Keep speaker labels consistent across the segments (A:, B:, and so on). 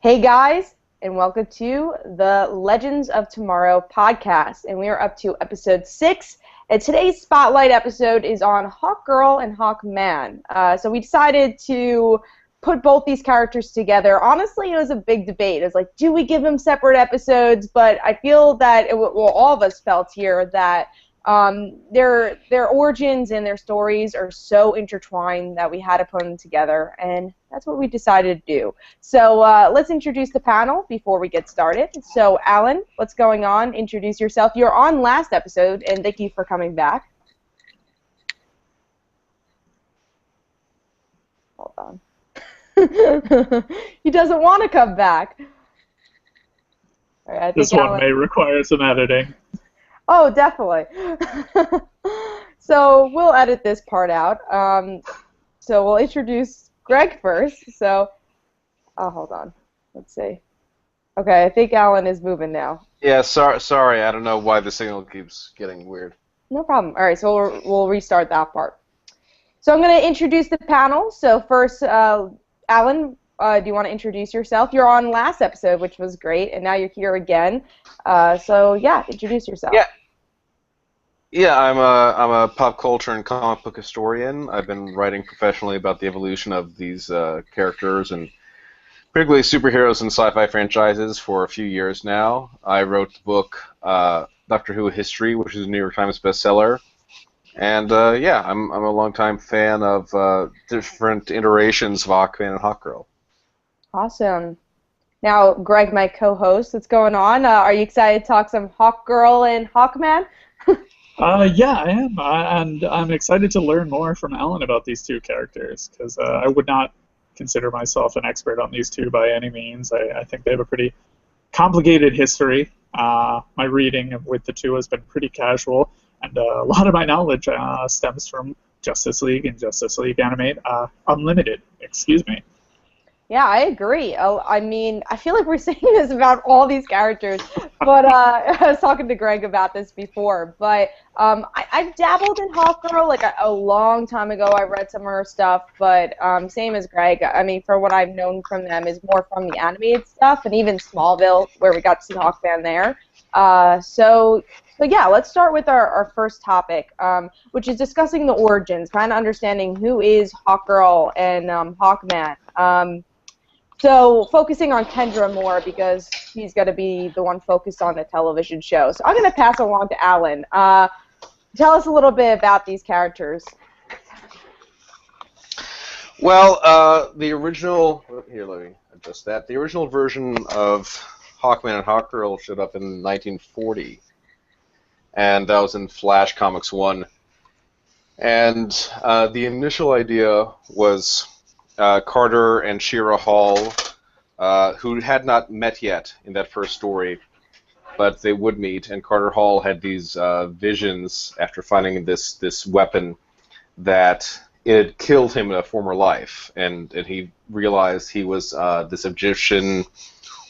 A: Hey guys, and welcome to the Legends of Tomorrow podcast, and we are up to episode 6, and today's spotlight episode is on Hawkgirl and Hawkman. So we decided to put both these characters together. Honestly, it was a big debate. It was like, do we give them separate episodes? But I feel that, all of us felt here that their origins and their stories are so intertwined that we had to put them together, and that's what we decided to do. So let's introduce the panel before we get started. So Alan, what's going on? Introduce yourself. You're on last episode, and thank you for coming back. Hold on. He doesn't want to come back. All right,
B: this one may require some editing.
A: Oh, definitely. So we'll edit this part out. So we'll introduce Gregg first. So, hold on. Let's see. Okay, I think Alan is moving now.
C: Yeah, sorry. I don't know why the signal keeps getting weird.
A: No problem. All right, so we'll restart that part. So I'm going to introduce the panel. So first, Alan, do you want to introduce yourself? You're on last episode, which was great, and now you're here again. So yeah, introduce yourself.
C: Yeah, I'm a pop culture and comic book historian. I've been writing professionally about the evolution of these characters and particularly superheroes and sci-fi franchises for a few years now. I wrote the book Doctor Who History, which is a New York Times bestseller. And yeah, I'm a longtime fan of different iterations of Hawkman and Hawkgirl.
A: Awesome. Now, Gregg, my co-host, what's going on? Are you excited to talk some Hawkgirl and Hawkman?
B: Yeah, I am, and I'm excited to learn more from Alan about these two characters, because I would not consider myself an expert on these two by any means. I think they have a pretty complicated history. My reading with the two has been pretty casual, and a lot of my knowledge stems from Justice League and Justice League Animate Unlimited, excuse me.
A: Yeah, I agree. I mean, I feel like we're saying this about all these characters, but I was talking to Gregg about this before, but I've dabbled in Hawkgirl like a long time ago. I read some of her stuff, but same as Gregg. I mean, for what I've known from them is more from the animated stuff, and even Smallville, where we got to see Hawkman there. So yeah, let's start with our first topic, which is discussing the origins, kind of understanding who is Hawkgirl and Hawkman. So focusing on Kendra more because he's going to be the one focused on the television show. So I'm going to pass it along to Alan. Tell us a little bit about these characters.
C: Well, the original... Here, let me adjust that. The original version of Hawkman and Hawkgirl showed up in 1940. And that was in Flash Comics 1. And the initial idea was... Carter and Shayera Hall, who had not met yet in that first story, but they would meet, and Carter Hall had these visions after finding this weapon that it had killed him in a former life, and he realized he was this Egyptian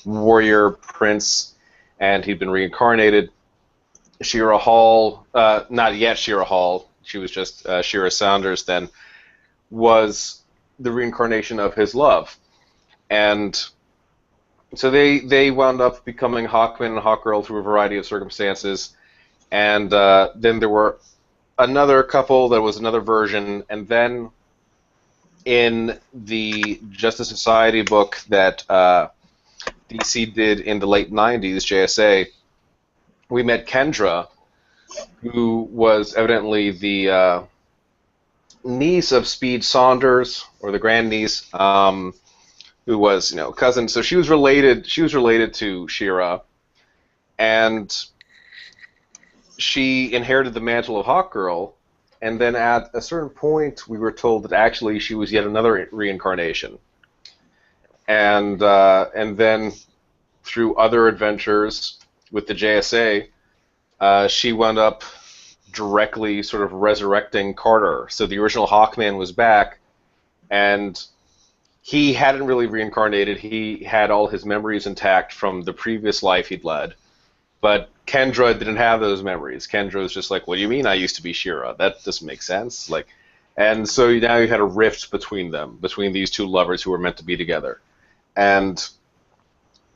C: warrior prince, and he'd been reincarnated. Shayera Hall, not yet Shayera Hall, she was just Shayera Saunders then, was the reincarnation of his love. And so they wound up becoming Hawkman and Hawkgirl through a variety of circumstances. And then there were another couple, there was another version, and then in the Justice Society book that DC did in the late 90s, JSA, we met Kendra, who was evidently the niece of Speed Saunders, or the grandniece, who was, cousin. So she was related. She was related to Shayera, and she inherited the mantle of Hawkgirl. And then at a certain point, we were told that actually she was yet another reincarnation. And then through other adventures with the JSA, she wound up directly sort of resurrecting Carter. So the original Hawkman was back, and he hadn't really reincarnated. He had all his memories intact from the previous life he'd led. But Kendra didn't have those memories. Kendra was just like, what do you mean I used to be Shayera? That doesn't make sense. And so now you had a rift between them, between these two lovers who were meant to be together. And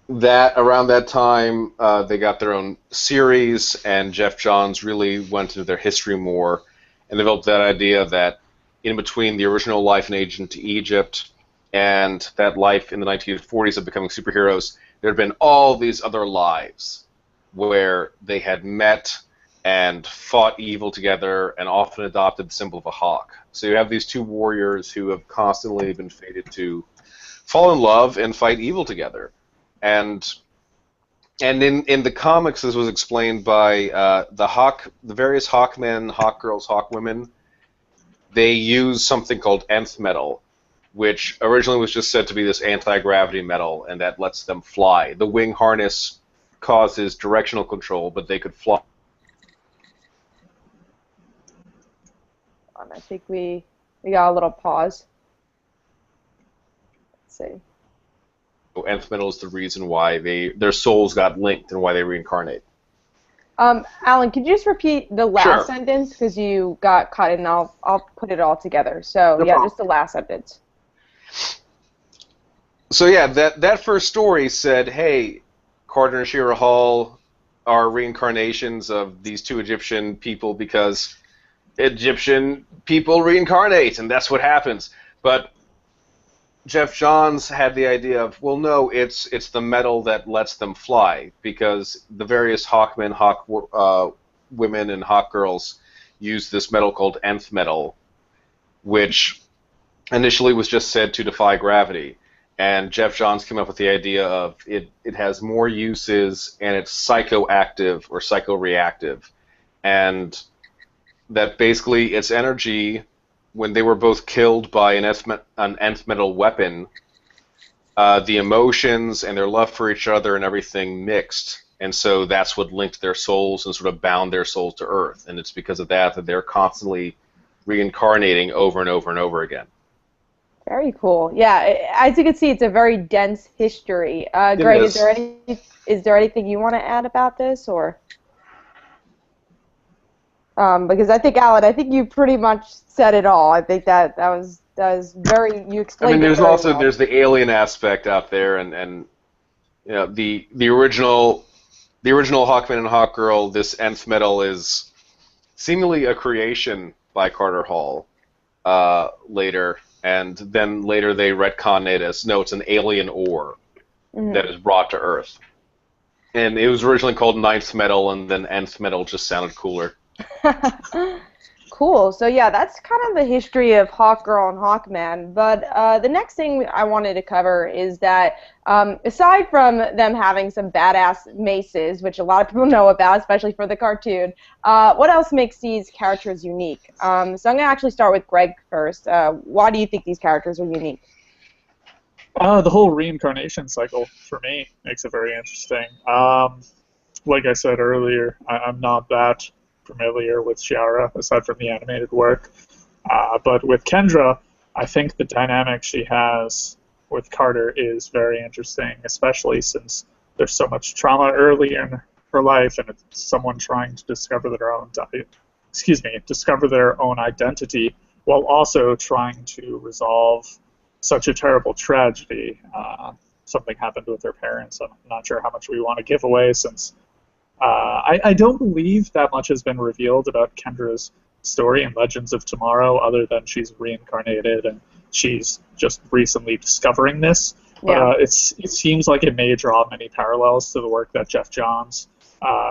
C: that around that time, they got their own series, and Jeff Johns really went into their history more and developed that idea that in between the original life in Ancient Egypt and that life in the 1940s of becoming superheroes, there had been all these other lives where they had met and fought evil together and often adopted the symbol of a hawk. So you have these two warriors who have constantly been fated to fall in love and fight evil together. And in the comics, this was explained by the various Hawkmen, Hawkgirls, Hawkwomen. They use something called nth metal, which originally was just said to be this anti-gravity metal, and that lets them fly. The wing harness causes directional control, but they could fly.
A: I think we got a little pause. Let's see.
C: Nth metal is the reason why their souls got linked and why they reincarnate.
A: Alan, could you just repeat the last
C: Sure.
A: sentence, because you got cut, and I'll put it all together. So
C: No
A: yeah,
C: problem.
A: just the last sentence.
C: So yeah, that first story said, hey, Carter and Shayera Hall are reincarnations of these two Egyptian people because Egyptian people reincarnate, and that's what happens. But Jeff Johns had the idea of, well, no, it's the metal that lets them fly, because the various Hawkmen, women, and Hawkgirls use this metal called nth metal, which initially was just said to defy gravity. And Jeff Johns came up with the idea of it has more uses, and it's psychoactive or psychoreactive, and that basically its energy, when they were both killed by an nth metal weapon, the emotions and their love for each other and everything mixed, and so that's what linked their souls and sort of bound their souls to Earth, and it's because of that they're constantly reincarnating over and over and over again.
A: Very cool. Yeah, as you can see, it's a very dense history. Gregg, is there anything you want to add about this, or? Because I think, Alan, I think you pretty much said it all. I think that was very, you explained.
C: I mean,
A: it very well.
C: there's the alien aspect out there, and you know the original Hawkman and Hawkgirl. This nth metal is seemingly a creation by Carter Hall later, and then later they retcon it as no, it's an alien ore that is brought to Earth, and it was originally called ninth metal, and then nth metal just sounded cooler.
A: Cool. So yeah, that's kind of the history of Hawkgirl and Hawkman. But the next thing I wanted to cover is that aside from them having some badass maces, which a lot of people know about, especially for the cartoon, what else makes these characters unique? So I'm going to actually start with Gregg first. Why do you think these characters are unique?
B: The whole reincarnation cycle, for me, makes it very interesting. Like I said earlier, I'm not that familiar with Shayera, aside from the animated work. But with Kendra, I think the dynamic she has with Carter is very interesting, especially since there's so much trauma early in her life, and it's someone trying to discover their own identity, while also trying to resolve such a terrible tragedy. Something happened with her parents. I'm not sure how much we want to give away, since I don't believe that much has been revealed about Kendra's story in Legends of Tomorrow, other than she's reincarnated and she's just recently discovering this.
A: Yeah.
B: But it seems like it may draw many parallels to the work that Jeff Johns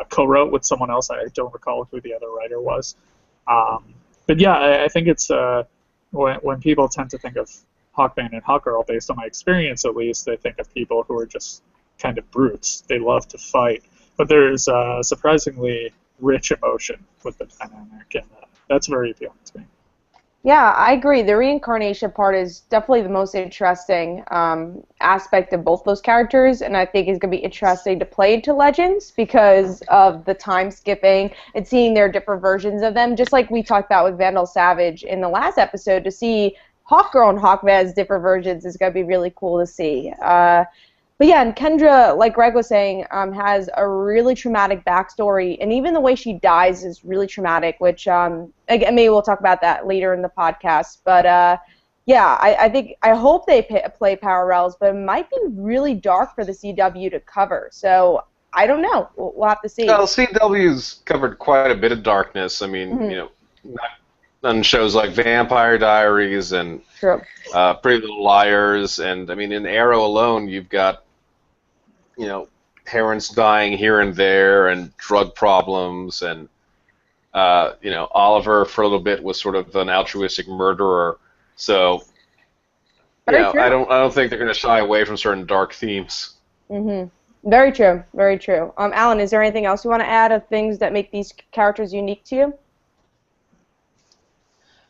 B: co-wrote with someone else. I don't recall who the other writer was. But yeah, I think it's when people tend to think of Hawkman and Hawkgirl, based on my experience at least, they think of people who are just kind of brutes. They love to fight. But there's surprisingly rich emotion with the dynamic, and that's very appealing to me.
A: Yeah, I agree. The reincarnation part is definitely the most interesting aspect of both those characters, and I think it's going to be interesting to play into Legends because of the time skipping and seeing their different versions of them, just like we talked about with Vandal Savage in the last episode. To see Hawkgirl and Hawkman's different versions is going to be really cool to see. But yeah, and Kendra, like Gregg was saying, has a really traumatic backstory, and even the way she dies is really traumatic, which, again, maybe we'll talk about that later in the podcast. But Yeah, I hope they play parallels, but it might be really dark for the CW to cover. So I don't know. We'll have to see.
C: Well, CW's covered quite a bit of darkness. I mean, on shows like Vampire Diaries and
A: True.
C: Pretty Little Liars, and I mean, in Arrow alone, you've got parents dying here and there, and drug problems, and Oliver for a little bit was sort of an altruistic murderer. So, I don't think they're going to shy away from certain dark themes.
A: Very true. Very true. Alan, is there anything else you want to add of things that make these characters unique to you?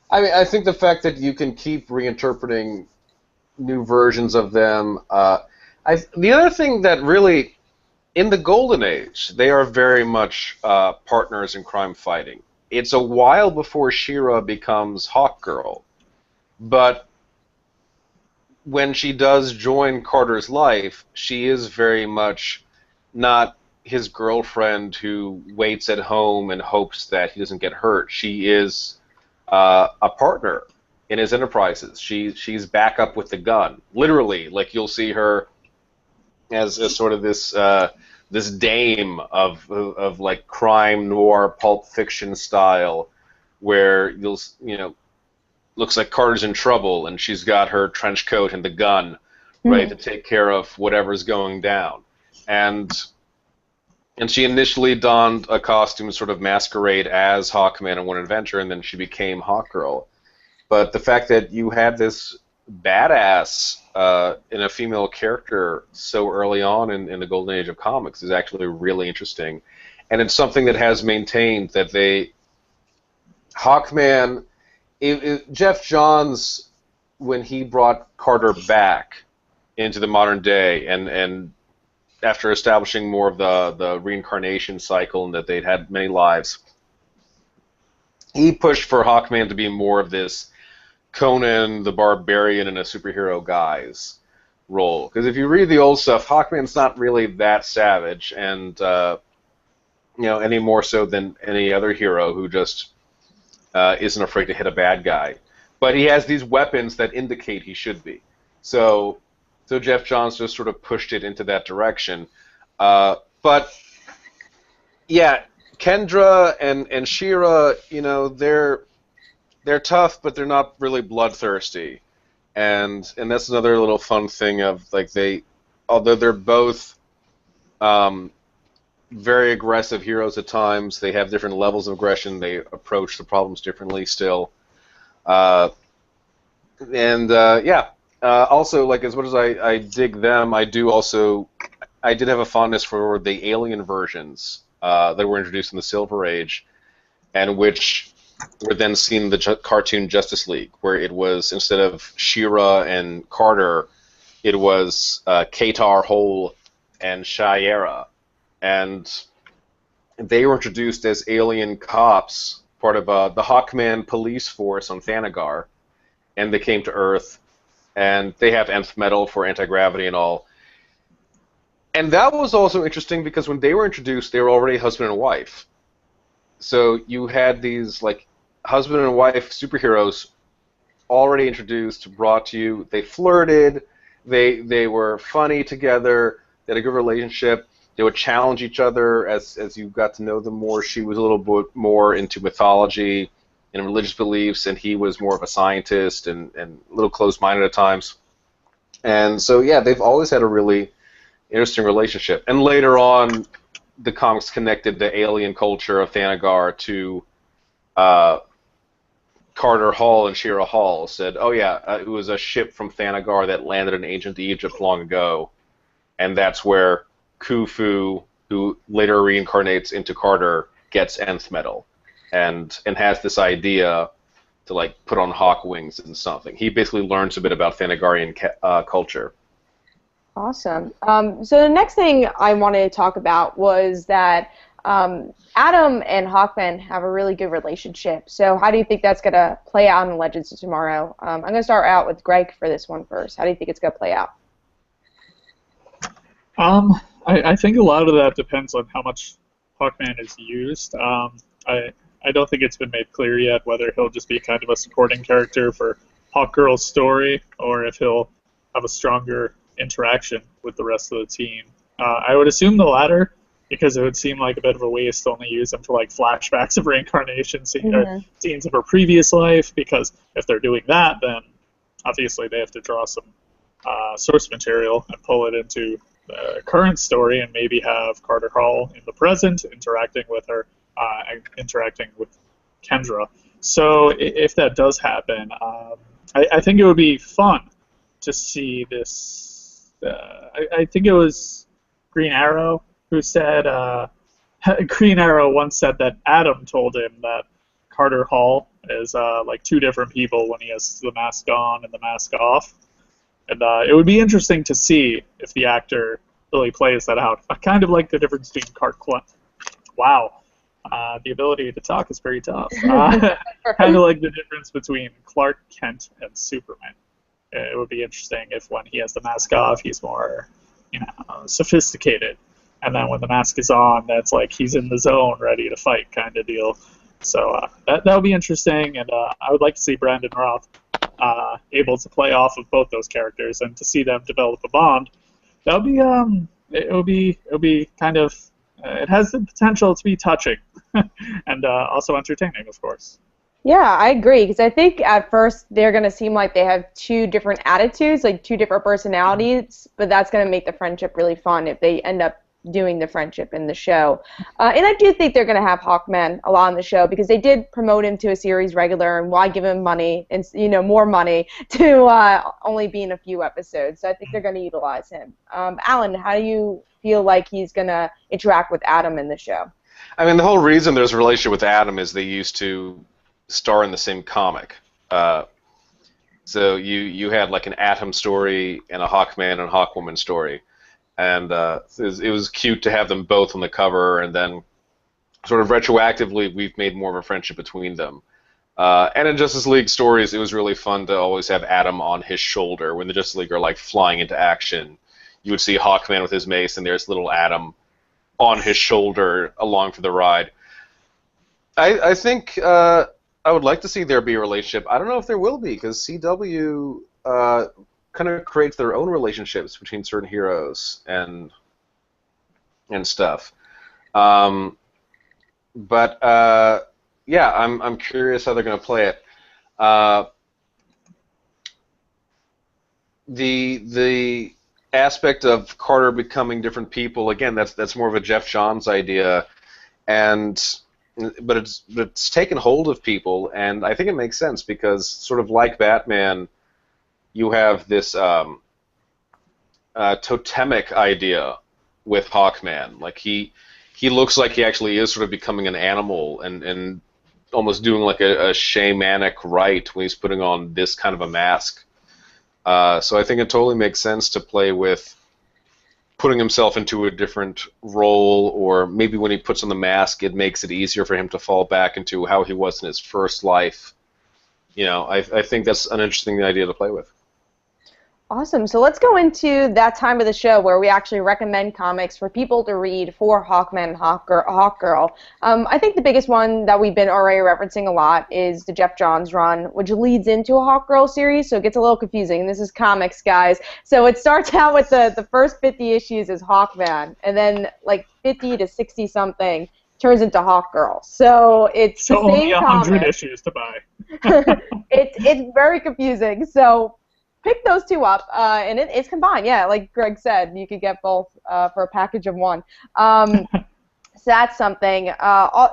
C: I mean, I think the fact that you can keep reinterpreting new versions of them. The other thing that really, in the Golden Age, they are very much partners in crime fighting. It's a while before She-Ra becomes Hawkgirl, but when she does join Carter's life, she is very much not his girlfriend who waits at home and hopes that he doesn't get hurt. She is a partner in his enterprises. She's back up with the gun, literally. Like, you'll see her as sort of this this dame of like crime noir pulp fiction style, where looks like Carter's in trouble, and she's got her trench coat and the gun ready to take care of whatever's going down. And she initially donned a costume sort of masquerade as Hawkman in one adventure, and then she became Hawkgirl. But the fact that you had this badass in a female character so early on in the Golden Age of comics is actually really interesting. And it's something that has maintained that Hawkman, Jeff Johns, when he brought Carter back into the modern day, and after establishing more of the reincarnation cycle and that they'd had many lives, he pushed for Hawkman to be more of this Conan the Barbarian in a superhero guy's role. Because if you read the old stuff, Hawkman's not really that savage, and any more so than any other hero who just isn't afraid to hit a bad guy. But he has these weapons that indicate he should be. So Jeff Johns just sort of pushed it into that direction. But yeah, Kendra and She-Ra, they're tough, but they're not really bloodthirsty. And that's another little fun thing of, like, although they're both very aggressive heroes at times, they have different levels of aggression, they approach the problems differently still. Also, like, as much as I dig them, I did have a fondness for the alien versions that were introduced in the Silver Age, and which were then seen in the cartoon Justice League, where it was, instead of She-Ra and Carter, it was Katar Hol and Shayera. And they were introduced as alien cops, part of the Hawkman police force on Thanagar, and they came to Earth, and they have nth metal for anti-gravity and all. And that was also interesting because when they were introduced, they were already husband and wife. So you had these, like, husband and wife superheroes already introduced, brought to you. They flirted. They were funny together. They had a good relationship. They would challenge each other as you got to know them more. She was a little bit more into mythology and religious beliefs, and he was more of a scientist and a little closed-minded at times. And so, yeah, they've always had a really interesting relationship. And later on, the comics connected the alien culture of Thanagar to Carter Hall and She-Ra Hall. Said, oh yeah, it was a ship from Thanagar that landed in ancient Egypt long ago, and that's where Khufu, who later reincarnates into Carter, gets nth metal, and has this idea to, like, put on hawk wings and something. He basically learns a bit about Thanagarian culture.
A: Awesome. So the next thing I wanted to talk about was that Adam and Hawkman have a really good relationship. So how do you think that's going to play out in Legends of Tomorrow? I'm going to start out with Gregg for this one first. How do you think it's going to play out?
B: I think a lot of that depends on how much Hawkman is used. I don't think it's been made clear yet whether he'll just be kind of a supporting character for Hawkgirl's story, or if he'll have a stronger interaction with the rest of the team. I would assume the latter, because it would seem like a bit of a waste to only use them for like flashbacks of reincarnation scenes of her previous life, because if they're doing that, then obviously they have to draw some source material and pull it into the current story, and maybe have Carter Hall in the present interacting with her, interacting with Kendra. So if that does happen, I think it would be fun to see this. I think it was Green Arrow who said, Green Arrow once said that Adam told him that Carter Hall is like two different people when he has the mask on and the mask off. And it would be interesting to see if the actor really plays that out. I kind of like the difference between Wow. The ability to talk is pretty tough. Kind of like the difference between Clark Kent and Superman. It would be interesting if when he has the mask off, he's more, sophisticated. And then when the mask is on, that's like he's in the zone, ready to fight kind of deal. So that would be interesting, and I would like to see Brandon Roth able to play off of both those characters and to see them develop a bond. That would be it would be kind of it has the potential to be touching and also entertaining, of course.
A: Yeah, I agree, because I think at first they're going to seem like they have two different attitudes, like two different personalities, but that's going to make the friendship really fun if they end up doing the friendship in the show. And I do think they're going to have Hawkman a lot on the show, because they did promote him to a series regular, and why give him money and more money to only be in a few episodes. So I think they're going to utilize him. Alan, how do you feel like he's going to interact with Adam in the show?
C: I mean, the whole reason there's a relationship with Adam is they used to star in the same comic. So you had like an Atom story and a Hawkman and Hawkwoman story. And it was cute to have them both on the cover, and then sort of retroactively we've made more of a friendship between them. And in Justice League stories, it was really fun to always have Adam on his shoulder. When the Justice League are like flying into action, you would see Hawkman with his mace, and there's little Adam on his shoulder along for the ride. I think I would like to see there be a relationship. I don't know if there will be, because CW kind of creates their own relationships between certain heroes and stuff. But yeah, I'm curious how they're going to play it. The aspect of Carter becoming different people, again, that's more of a Jeff Johns idea, but it's taken hold of people, and I think it makes sense, because sort of like Batman, you have this totemic idea with Hawkman. Like he looks like he actually is sort of becoming an animal and almost doing like a shamanic rite when he's putting on this kind of a mask. So I think it totally makes sense to play with putting himself into a different role, or maybe when he puts on the mask, it makes it easier for him to fall back into how he was in his first life. I think that's an interesting idea to play with.
A: Awesome. So let's go into that time of the show where we actually recommend comics for people to read for Hawkman and Hawkgirl. I think the biggest one that we've been already referencing a lot is the Jeff Johns run, which leads into a Hawkgirl series, so it gets a little confusing. This is comics, guys. So it starts out with the first 50 issues is Hawkman, and then like 50 to 60-something turns into Hawkgirl. So it's the
B: only
A: same
B: 100
A: comic.
B: issues to buy.
A: It's very confusing. So pick those two up, and it's combined. Yeah, like Greg said, you could get both for a package of one. So that's something.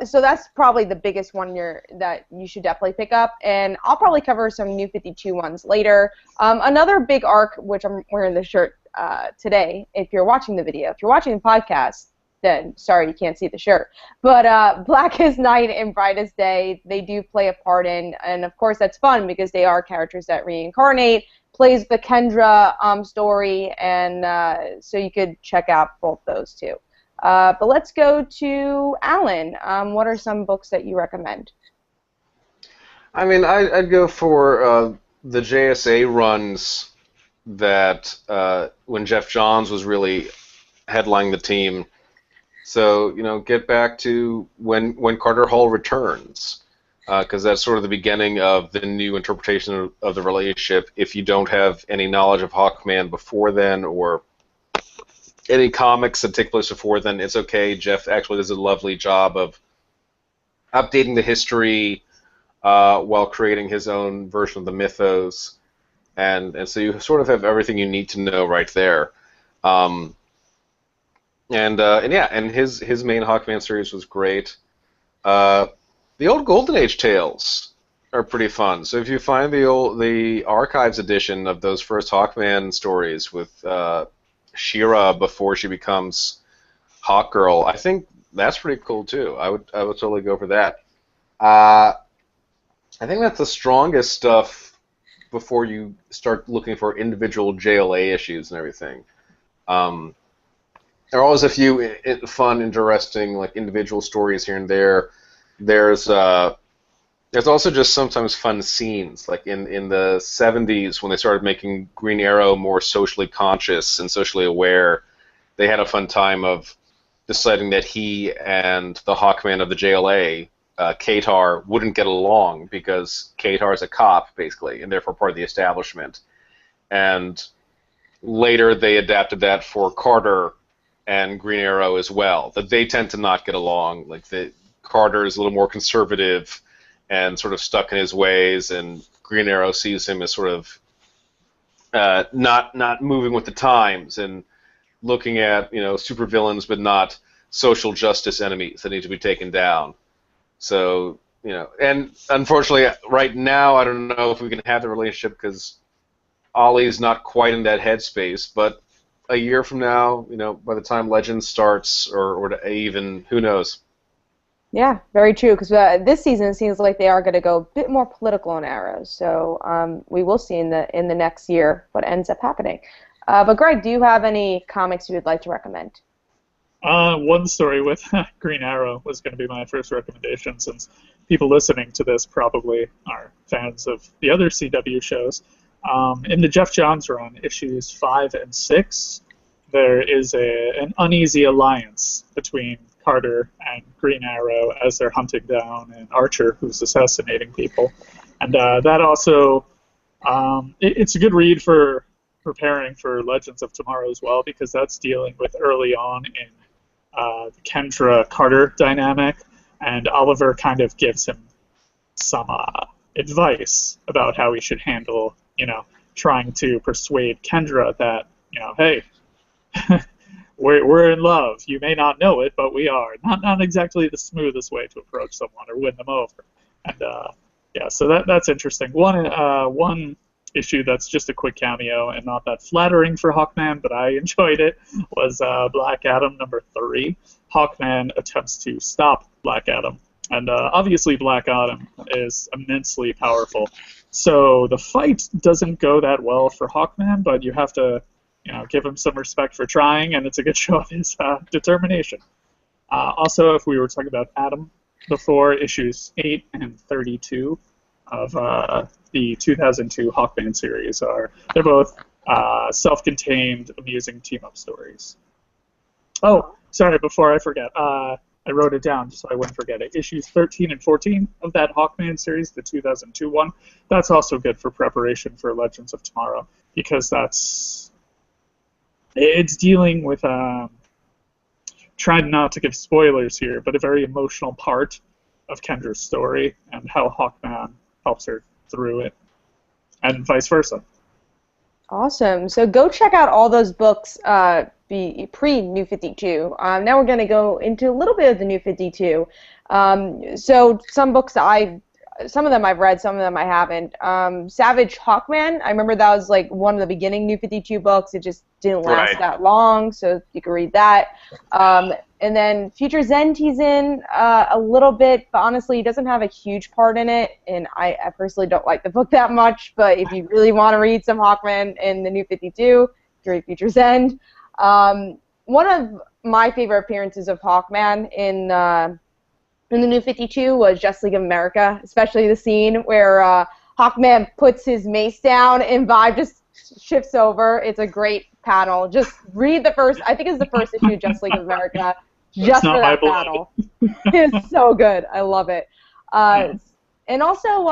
A: So that's probably the biggest one that you should definitely pick up. And I'll probably cover some New 52 ones later. Another big arc, which I'm wearing the shirt today, if you're watching the video. If you're watching the podcast, then sorry you can't see the shirt. But Blackest Night and Brightest Day, they do play a part in, and of course that's fun because they are characters that reincarnate. Plays the Kendra story, and so you could check out both those two. But let's go to Alan. What are some books that you recommend?
C: I mean, I'd go for the JSA runs that when Jeff Johns was really headlining the team. So, get back to when Carter Hall returns. because that's sort of the beginning of the new interpretation of the relationship. If you don't have any knowledge of Hawkman before then, or any comics that take place before then, it's okay. Jeff actually does a lovely job of updating the history while creating his own version of the mythos, and so you sort of have everything you need to know right there. And yeah, and his main Hawkman series was great. The old Golden Age tales are pretty fun. So if you find the Archives edition of those first Hawkman stories with Shayera before she becomes Hawkgirl, I think that's pretty cool too. I would totally go for that. I think that's the strongest stuff before you start looking for individual JLA issues and everything. There are always a few fun, interesting, like individual stories here and there. There's also just sometimes fun scenes, like in the 70s when they started making Green Arrow more socially conscious and socially aware. They had a fun time of deciding that he and the Hawkman of the JLA, Katar, wouldn't get along because Katar is a cop, basically, and therefore part of the establishment. And later they adapted that for Carter and Green Arrow as well, that they tend to not get along. Like Carter is a little more conservative and sort of stuck in his ways, and Green Arrow sees him as sort of not moving with the times and looking at supervillains, but not social justice enemies that need to be taken down. So and unfortunately, right now I don't know if we can have the relationship because Ollie's not quite in that headspace. But a year from now, by the time Legends starts, or even who knows.
A: Yeah, very true. Because this season it seems like they are going to go a bit more political in Arrow. So we will see in the next year what ends up happening. But Greg, do you have any comics you would like to recommend?
B: One story with Green Arrow was going to be my first recommendation, since people listening to this probably are fans of the other CW shows. In the Jeff Johns run, issues 5 and 6, there is an uneasy alliance between Carter and Green Arrow as they're hunting down an archer who's assassinating people. And that also, it's a good read for preparing for Legends of Tomorrow as well, because that's dealing with early on in the Kendra-Carter dynamic, and Oliver kind of gives him some advice about how he should handle, trying to persuade Kendra that, hey, we're in love. You may not know it, but we are. Not exactly the smoothest way to approach someone or win them over. And yeah, so that's interesting. One issue that's just a quick cameo and not that flattering for Hawkman, but I enjoyed it, was Black Adam number 3. Hawkman attempts to stop Black Adam. And obviously Black Adam is immensely powerful. So the fight doesn't go that well for Hawkman, but you have to give him some respect for trying, and it's a good show of his determination. Also, if we were talking about Adam before, issues 8 and 32 of the 2002 Hawkman series they're both self-contained, amusing team-up stories. Oh, sorry, before I forget, I wrote it down just so I wouldn't forget it. Issues 13 and 14 of that Hawkman series, the 2002 one, that's also good for preparation for Legends of Tomorrow, because it's dealing with, trying not to give spoilers here, but a very emotional part of Kendra's story and how Hawkman helps her through it, and vice versa. Awesome.
A: So go check out all those books pre-New 52. Now we're going to go into a little bit of the New 52. So some books some of them I've read, some of them I haven't. Savage Hawkman, I remember that was like one of the beginning New 52 books. It just didn't last that long, so you can read that. And then Future Zend he's in a little bit, but honestly he doesn't have a huge part in it, and I personally don't like the book that much, but if you really want to read some Hawkman in the New 52, read Future Zend. One of my favorite appearances of Hawkman in the New 52 was Justice League of America, especially the scene where Hawkman puts his mace down and Vibe just shifts over. It's a great panel. Just read the first, I think it's the first issue of Justice League of America, just for that panel. It's so good. I love it. And also,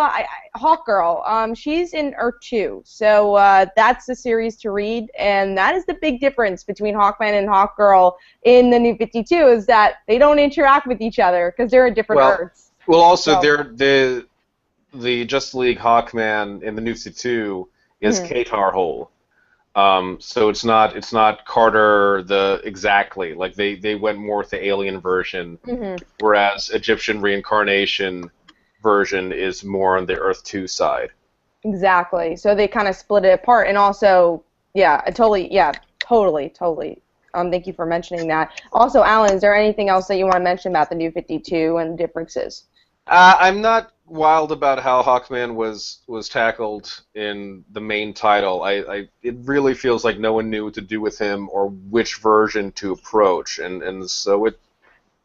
A: Hawkgirl, she's in Earth 2, so that's the series to read, and that is the big difference between Hawkman and Hawkgirl in the New 52, is that they don't interact with each other, because they're in different Earths.
C: Well, also,
A: So,
C: the Justice League Hawkman in the New 52 is Katar Hole. So it's not Carter exactly, like they went more with the alien version, whereas Egyptian reincarnation version is more on the Earth 2 side.
A: Exactly. So they kind of split it apart, and also, totally. Thank you for mentioning that. Also, Alan, is there anything else that you want to mention about the New 52 and differences?
C: I'm not wild about how Hawkman was tackled in the main title. It really feels like no one knew what to do with him or which version to approach, and so it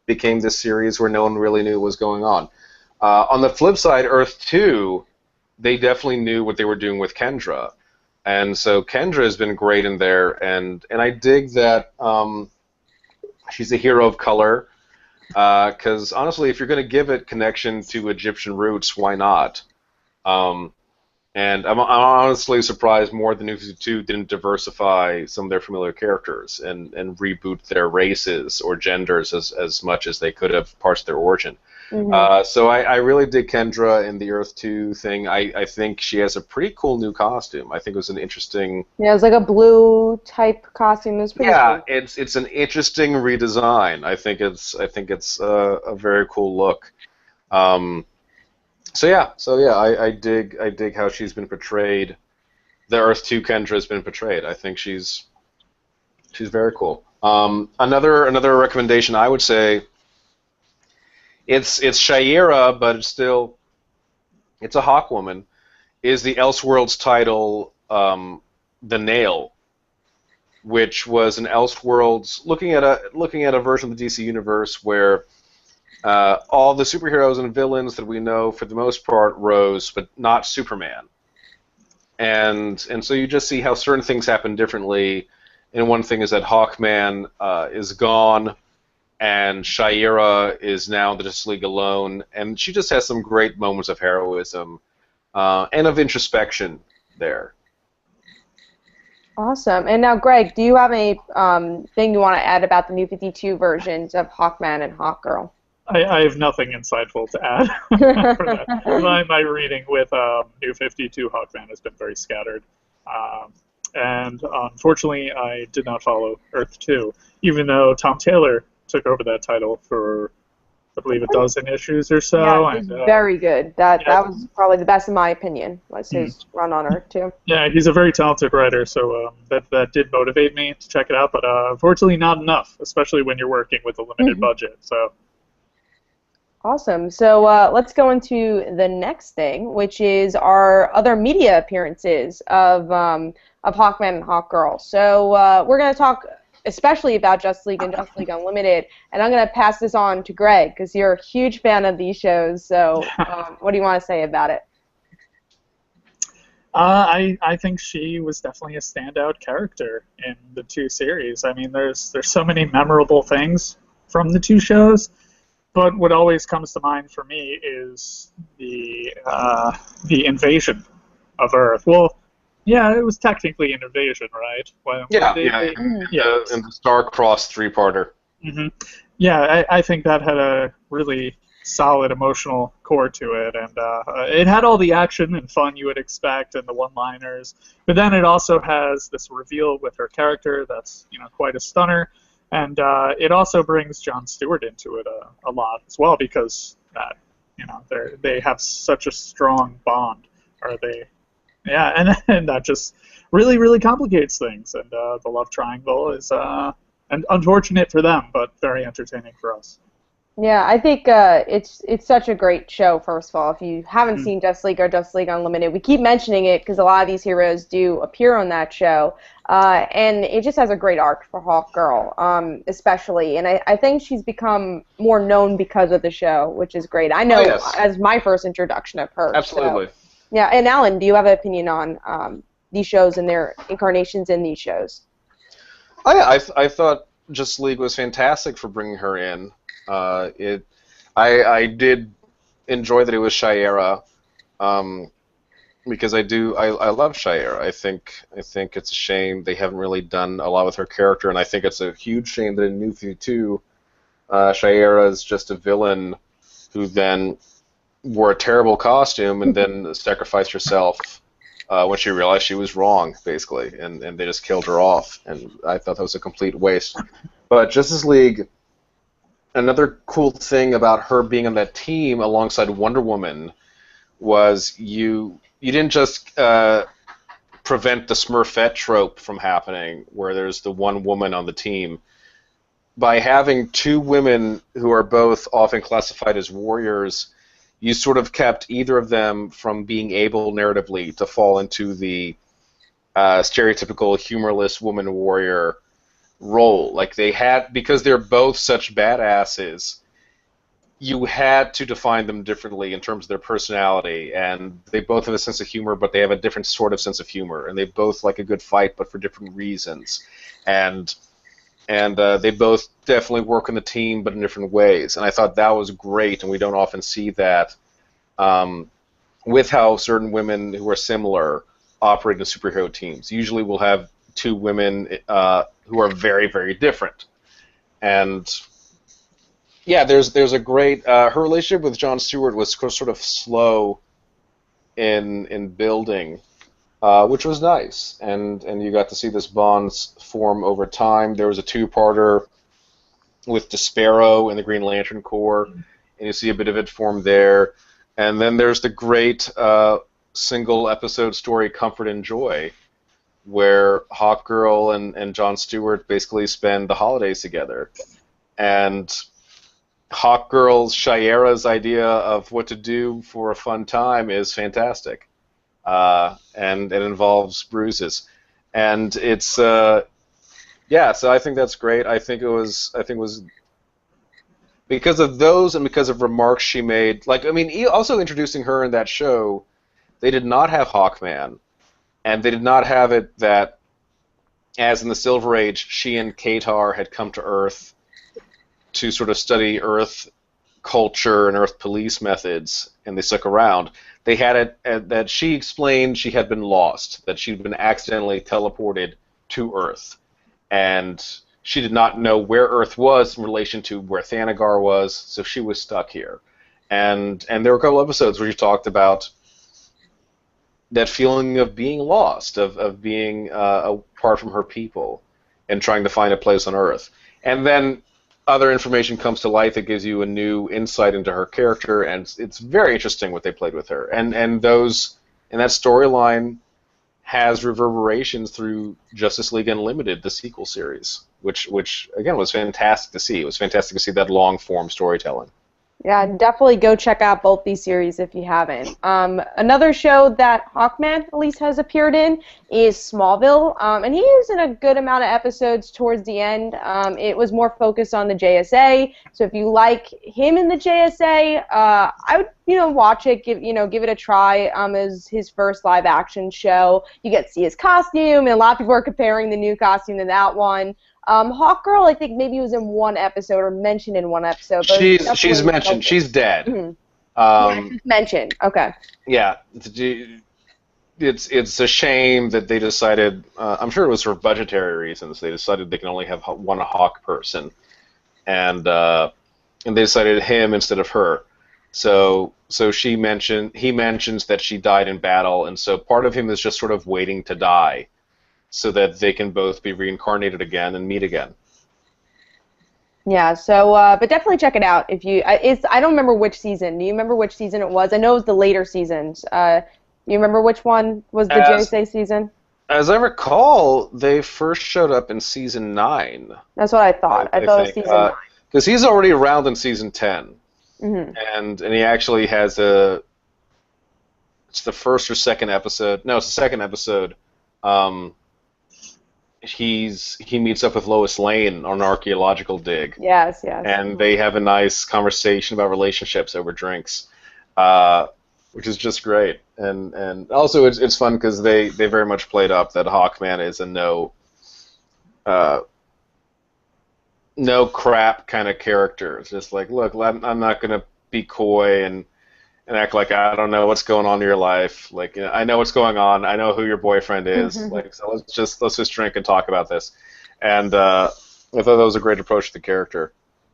C: became this series where no one really knew what was going on. On the flip side, Earth 2, they definitely knew what they were doing with Kendra, and so Kendra has been great in there, and I dig that she's a hero of color. Because honestly, if you're going to give it connection to Egyptian roots, why not? And I'm honestly surprised more than New 52 didn't diversify some of their familiar characters and reboot their races or genders as much as they could have parts of their origin. So I really dig Kendra in the Earth 2 thing. I think she has a pretty cool new costume. I think it was an interesting...
A: Yeah, it was like a blue type costume. It was pretty cool.
C: It's an interesting redesign. I think it's a very cool look. I dig how she's been portrayed. The Earth 2 Kendra has been portrayed. I think she's very cool. Another recommendation I would say, it's Shayera, but it's a Hawkwoman, is the Elseworlds title, The Nail, which was an Elseworlds looking at a version of the DC universe where all the superheroes and villains that we know, for the most part, rose, but not Superman. And so you just see how certain things happen differently. And one thing is that Hawkman is gone, and Shayera is now in the Justice League alone, and she just has some great moments of heroism and of introspection there.
A: Awesome. And now, Greg, do you have any thing you want to add about the New 52 versions of Hawkman and Hawkgirl?
B: I have nothing insightful to add for that. My reading with New 52 Hawkman has been very scattered. And unfortunately, I did not follow Earth 2, even though Tom Taylor took over that title for, I believe, a dozen issues or so.
A: Yeah, he's very good. That was probably the best in my opinion, was his run on Earth 2.
B: Yeah, he's a very talented writer, so that did motivate me to check it out, but unfortunately not enough, especially when you're working with a limited budget. So.
A: Awesome. So let's go into the next thing, which is our other media appearances of Hawkman and Hawkgirl. So we're going to talk especially about Justice League and Justice League Unlimited, and I'm going to pass this on to Greg because you're a huge fan of these shows. So what do you want to say about it?
B: I think she was definitely a standout character in the two series. I mean, there's so many memorable things from the two shows. But what always comes to mind for me is the invasion of Earth. Well, yeah, it was technically an invasion, right?
C: And the Star-Crossed three-parter.
B: Yeah, I think that had a really solid emotional core to it, and it had all the action and fun you would expect and the one-liners. But then it also has this reveal with her character that's quite a stunner. And it also brings Jon Stewart into it a lot as well because they have such a strong bond, and that just really, really complicates things. And the love triangle is unfortunate for them, but very entertaining for us.
A: Yeah, I think it's such a great show, first of all. If you haven't seen Justice League or Justice League Unlimited, we keep mentioning it because a lot of these heroes do appear on that show. And it just has a great arc for Hawkgirl, especially. And I think she's become more known because of the show, which is great. I know as my first introduction of her.
C: Absolutely.
A: So. Yeah, and Alan, do you have an opinion on these shows and their incarnations in these shows?
C: Oh, yeah, I thought Justice League was fantastic for bringing her in. I did enjoy that it was Shayera, because I love Shayera. I think it's a shame they haven't really done a lot with her character, and I think it's a huge shame that in New 52, Shayera is just a villain who then wore a terrible costume and then sacrificed herself when she realized she was wrong, basically, and they just killed her off. And I thought that was a complete waste. But Justice League, another cool thing about her being on that team alongside Wonder Woman was you didn't just prevent the Smurfette trope from happening, where there's the one woman on the team. By having two women who are both often classified as warriors, you sort of kept either of them from being able narratively to fall into the stereotypical humorless woman warrior role. Like they had, because they're both such badasses, you had to define them differently in terms of their personality, and they both have a sense of humor, but they have a different sort of sense of humor, and they both like a good fight, but for different reasons. And they both definitely work on the team, but in different ways. And I thought that was great, and we don't often see that with how certain women who are similar operate in superhero teams. Usually we'll have two women who are very, very different. And yeah, there's a great... her relationship with Jon Stewart was sort of slow in building, which was nice, and you got to see this bond form over time. There was a two-parter with Despero and the Green Lantern Corps, and you see a bit of it form there. And then there's the great single-episode story Comfort and Joy, where Hawkgirl and Jon Stewart basically spend the holidays together. And Hawkgirl's Shayera's idea of what to do for a fun time is fantastic. And it involves bruises, and it's yeah. So I think that's great. I think it was because of those and because of remarks she made. Like, I mean, also introducing her in that show, they did not have Hawkman, and they did not have it that, as in the Silver Age, she and Katar had come to Earth to sort of study Earth culture and Earth police methods, and they stuck around. They had it that she explained she had been lost, that she'd been accidentally teleported to Earth, and she did not know where Earth was in relation to where Thanagar was, so she was stuck here. And there were a couple episodes where she talked about that feeling of being lost, of being apart from her people, and trying to find a place on Earth. And then other information comes to light that gives you a new insight into her character, and it's very interesting what they played with her. And that storyline has reverberations through Justice League Unlimited, the sequel series, which again was fantastic to see. It was fantastic to see that long form storytelling.
A: Yeah, definitely go check out both these series if you haven't. Another show that Hawkman at least has appeared in is Smallville, and he is in a good amount of episodes towards the end. It was more focused on the JSA, so if you like him in the JSA, I would watch it, give it a try. As his first live action show, you get to see his costume, and a lot of people are comparing the new costume to that one. Hawkgirl, I think maybe was in one episode or mentioned in one episode. But
C: she's mentioned. She's dead.
A: Mm-hmm. Yeah, she's mentioned. Okay.
C: Yeah, it's a shame that they decided. I'm sure it was for budgetary reasons. They decided they can only have one Hawk person, and they decided him instead of her. So he mentions that she died in battle, and so part of him is just sort of waiting to die, so that they can both be reincarnated again and meet again.
A: Yeah, so but definitely check it out if you. I don't remember which season. Do you remember which season it was? I know it was the later seasons. You remember which one was the JSA season?
C: As I recall, they first showed up in season 9.
A: That's what I thought. I thought it was season 9.
C: Because he's already around in season 10, and he actually has it's the first or second episode. No, it's the second episode. He meets up with Lois Lane on an archaeological dig.
A: Yes.
C: And they have a nice conversation about relationships over drinks, which is just great. And also it's fun because they very much played up that Hawkman is a no crap kind of character. It's just like, look, I'm not going to be coy and and act like I don't know what's going on in your life. Like, I know what's going on. I know who your boyfriend is. Like, so let's just drink and talk about this. And I thought that was a great approach to the character.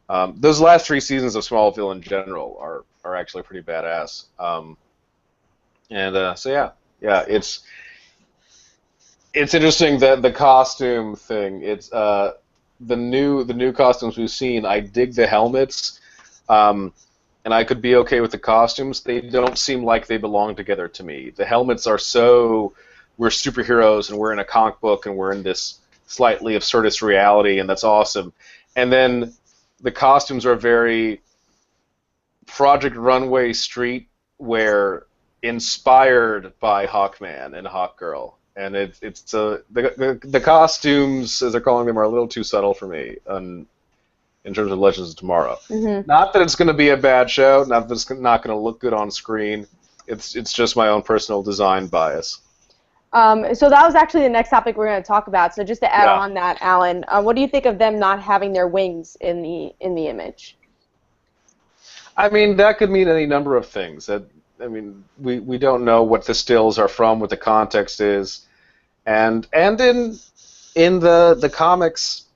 C: Those last 3 seasons of Smallville in general are actually pretty badass. So yeah, it's interesting that the costume thing. It's the new costumes we've seen. I dig the helmets, and I could be okay with the costumes. They don't seem like they belong together to me. The helmets are so we're superheroes and we're in a comic book and we're in this slightly absurdist reality, and that's awesome. And then the costumes are very Project Runway Street, where inspired by Hawkman and Hawkgirl, and the costumes, as they're calling them, are a little too subtle for me in terms of Legends of Tomorrow. Not that it's going to be a bad show, not that it's not going to look good on screen. It's just my own personal design bias.
A: So that was actually the next topic we're going to talk about. So just to add on that, Alan, what do you think of them not having their wings in the image?
C: I mean, that could mean any number of things. I mean, we don't know what the stills are from, what the context is, and in the comics,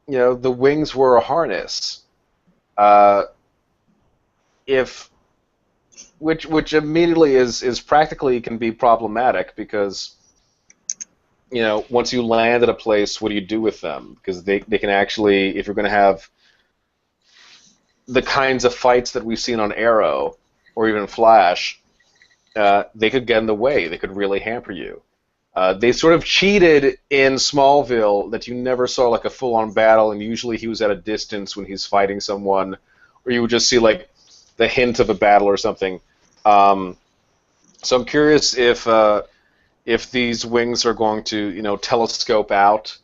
C: the wings were a harness. Which immediately is practically can be problematic because once you land at a place, what do you do with them? Because they can actually, if you're going to have the kinds of fights that we've seen on Arrow or even Flash, they could get in the way. They could really hamper you. They sort of cheated in Smallville that you never saw like a full-on battle, and usually he was at a distance when he's fighting someone, or you would just see like the hint of a battle or something. So I'm curious if these wings are going to telescope out,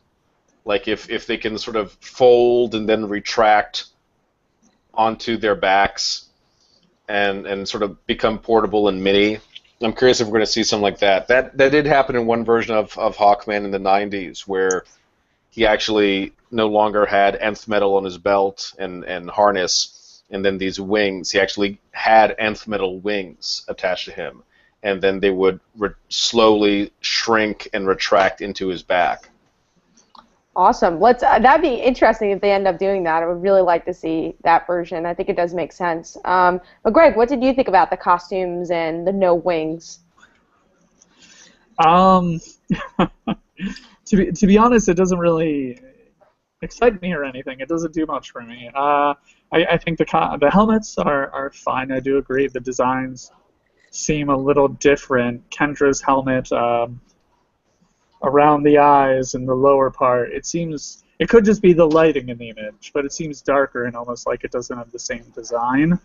C: like if they can sort of fold and then retract onto their backs and sort of become portable and mini. I'm curious if we're going to see something like that. That did happen in one version of Hawkman in the 90s, where he actually no longer had nth metal on his belt and harness, and then these wings. He actually had nth metal wings attached to him, and then they would slowly shrink and retract into his back.
A: Awesome. That'd be interesting if they end up doing that. I would really like to see that version. I think it does make sense. But Greg, what did you think about the costumes and the no wings?
B: To be honest, it doesn't really excite me or anything. It doesn't do much for me. I think the helmets are fine. I do agree. The designs seem a little different. Kendra's helmet, around the eyes and the lower part, it could just be the lighting in the image, but it seems darker and almost like it doesn't have the same design